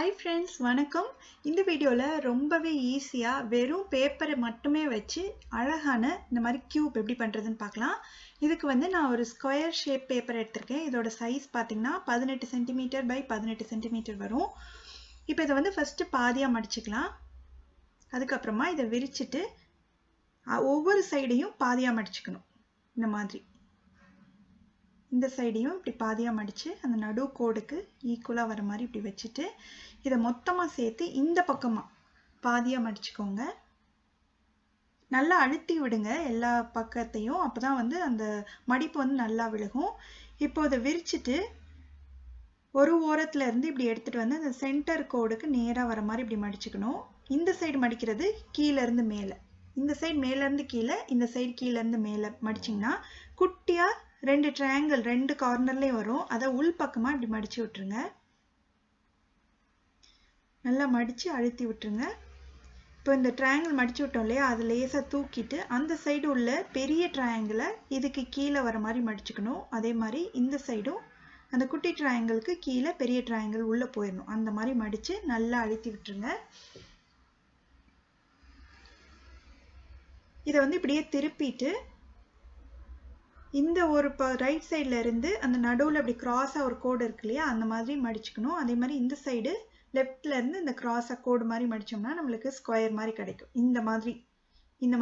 Hi friends, வணக்கம். இந்த வீடியோவில் ரொம்பவே ஈஸியாக வெறும் பேப்பரை மட்டுமே வச்சு அழகான இந்த மாதிரி கியூப் எப்படி பண்ணுறதுன்னு பார்க்கலாம். இதுக்கு நான் ஒரு ஸ்கொயர் ஷேப் பேப்பர் எடுத்திருக்கேன். இதோட சைஸ் பார்த்தீங்கன்னா 18 சென்டிமீட்டர் பை 18 சென்டிமீட்டர் வரும். இப்போ இதை ஃபஸ்ட்டு பாதியாக மடிச்சுக்கலாம். அதுக்கப்புறமா இதை விரிச்சிட்டு ஒவ்வொரு சைடையும் பாதியாக மடிச்சுக்கணும். இந்த மாதிரி இந்த சைடையும் இப்படி பாதியாக மடித்து அந்த நடு கோடுக்கு ஈக்குவலாக வர மாதிரி இப்படி வச்சுட்டு இதை மொத்தமாக சேர்த்து இந்த பக்கமாக பாதியாக மடிச்சுக்கோங்க. நல்லா அழுத்தி விடுங்க எல்லா பக்கத்தையும், அப்போ தான் அந்த மடிப்பு நல்லா விழுகும். இப்போ இதை விரிச்சிட்டு ஒரு ஓரத்தில் இருந்து இப்படி எடுத்துகிட்டு அந்த சென்டர் கோடுக்கு நேராக வர மாதிரி இப்படி மடிச்சுக்கணும். இந்த சைடு மடிக்கிறது கீழேருந்து மேலே, இந்த சைடு மேலேருந்து கீழே, இந்த சைடு கீழேருந்து மேலே மடிச்சிங்கன்னா குட்டியாக ரெண்டு ட்ரையாங்கிள் ரெண்டு கார்னர்லேயும் வரும். அதை உள் பக்கமாக இப்படி மடித்து விட்டுருங்க. நல்லா மடித்து அழுத்தி விட்டுருங்க. இப்போ இந்த ட்ரையாங்கிள் மடித்து விட்டோம் இல்லையா, அதை லேசாக தூக்கிட்டு அந்த சைடு உள்ள பெரிய ட்ரையாங்கிளை இதுக்கு கீழே வர மாதிரி மடிச்சுக்கணும். அதே மாதிரி இந்த சைடும் அந்த குட்டி ட்ரையாங்கிளுக்கு கீழே பெரிய ட்ரையாங்கிள் உள்ளே போயிடணும். அந்த மாதிரி மடித்து நல்லா அழுத்தி விட்டுருங்க. இதை இப்படியே திருப்பிட்டு இந்த ஒரு ரைட் சைடில் இருந்து அந்த நடுவில் அப்படி கிராஸாக ஒரு கோடு இருக்கு இல்லையா, அந்த மாதிரி மடிச்சுக்கணும். அதே மாதிரி இந்த சைடு லெஃப்டில் இருந்து இந்த கிராஸாக கோடு மாதிரி மடித்தோம்னா நம்மளுக்கு ஸ்கொயர் மாதிரி கிடைக்கும். இந்த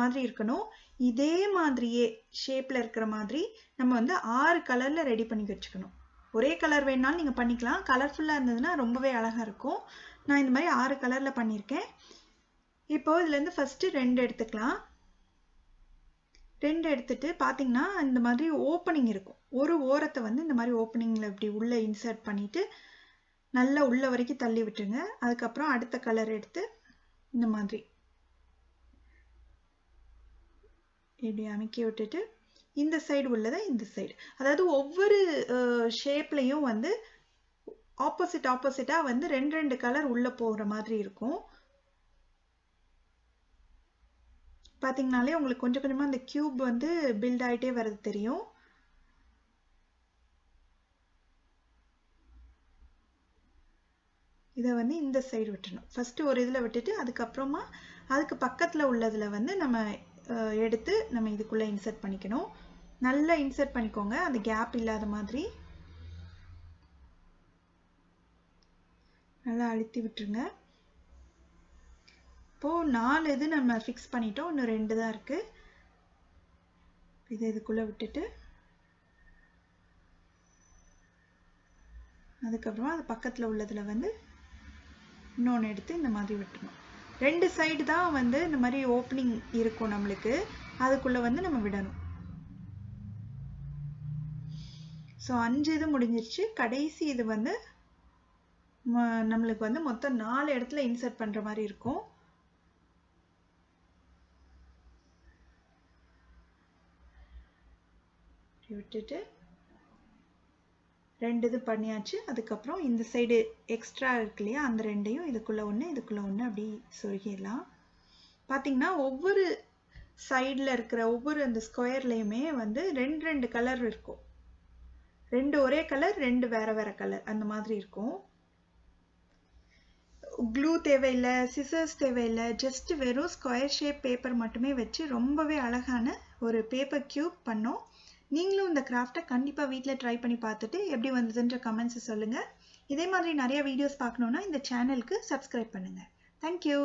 மாதிரி இருக்கணும். இதே மாதிரியே ஷேப்பில் இருக்கிற மாதிரி நம்ம 6 கலரில் ரெடி பண்ணி வச்சுக்கணும். ஒரே கலர் வேணுனாலும் நீங்கள் பண்ணிக்கலாம். கலர்ஃபுல்லாக இருந்ததுன்னா ரொம்பவே அழகாக இருக்கும். நான் இந்த மாதிரி 6 கலரில் பண்ணியிருக்கேன். இப்போது இதுலேருந்து ஃபஸ்ட்டு 2 எடுத்துக்கலாம். 2 எடுத்துட்டு பார்த்தீங்கன்னா இந்த மாதிரி ஓப்பனிங் இருக்கும். ஒரு ஓரத்தை இந்த மாதிரி ஓப்பனிங்கில் இப்படி உள்ளே இன்சர்ட் பண்ணிவிட்டு நல்லா உள்ள வரைக்கும் தள்ளி விட்டுருங்க. அதுக்கப்புறம் அடுத்த கலர் எடுத்து இந்த மாதிரி இப்படி அமைக்கி விட்டுட்டு இந்த சைடு உள்ளதை இந்த சைடு, அதாவது ஒவ்வொரு ஷேப்லையும் ஆப்போசிட்டாக 2 கலர் உள்ளே போகிற மாதிரி இருக்கும். பார்த்தீங்கனாலே உங்களுக்கு கொஞ்சம் கொஞ்சமாக அந்த கியூப் பில்ட் ஆகிட்டே வர்றது தெரியும். இதை இந்த சைடு விட்டுணும். ஃபஸ்ட்டு ஒரு இதில் விட்டுட்டு அதுக்கப்புறமா அதுக்கு பக்கத்தில் உள்ளதில் நம்ம எடுத்து நம்ம இதுக்குள்ளே இன்சர்ட் பண்ணிக்கணும். நல்லா இன்சர்ட் பண்ணிக்கோங்க, அந்த கேப் இல்லாத மாதிரி நல்லா அழுத்தி விட்டுருங்க. இப்போது 4 இது நம்ம ஃபிக்ஸ் பண்ணிட்டோம், இன்னும் 2 தான் இருக்குது. இதை இதுக்குள்ளே விட்டுட்டு அதுக்கப்புறமா அது பக்கத்தில் உள்ளதில் இன்னொன்று எடுத்து இந்த மாதிரி விட்டுணும். 2 சைடு தான் இந்த மாதிரி ஓப்பனிங் இருக்கும் நம்மளுக்கு, அதுக்குள்ளே நம்ம விடணும். ஸோ 5 இது முடிஞ்சிருச்சு. கடைசி இது நம்மளுக்கு மொத்தம் 4 இடத்துல இன்சர்ட் பண்ணுற மாதிரி இருக்கும். விட்டுட்டு 2 இது பண்ணியாச்சு. அதுக்கப்புறம் இந்த சைடு எக்ஸ்ட்ரா இருக்கு இல்லையா, அந்த 2ஐயும் இதுக்குள்ளே ஒன்று இதுக்குள்ளே ஒன்று அப்படி சொருகிடலாம். பார்த்தீங்கன்னா ஒவ்வொரு சைடில் இருக்கிற ஒவ்வொரு அந்த ஸ்கொயர்லேயுமே 2 கலர் இருக்கும். 2 ஒரே கலர், 2 வேறு வேறு கலர், அந்த மாதிரி இருக்கும். க்ளூ தேவையில்லை, சிசர்ஸ் தேவையில்லை, ஜஸ்ட் வெறும் ஸ்கொயர் ஷேப் பேப்பர் மட்டுமே வச்சு ரொம்பவே அழகான ஒரு பேப்பர் கியூப் பண்ணோம். நீங்களும் இந்த கிராஃப்டை கண்டிப்பாக வீட்டில் ட்ரை பண்ணி பார்த்துட்டு எப்படி வந்ததுன்ற கமெண்ட்ஸை சொல்லுங்கள். இதே மாதிரி நிறைய வீடியோஸ் பார்க்கணுன்னா இந்த சேனலுக்கு சப்ஸ்கிரைப் பண்ணுங்கள். தேங்க்யூ.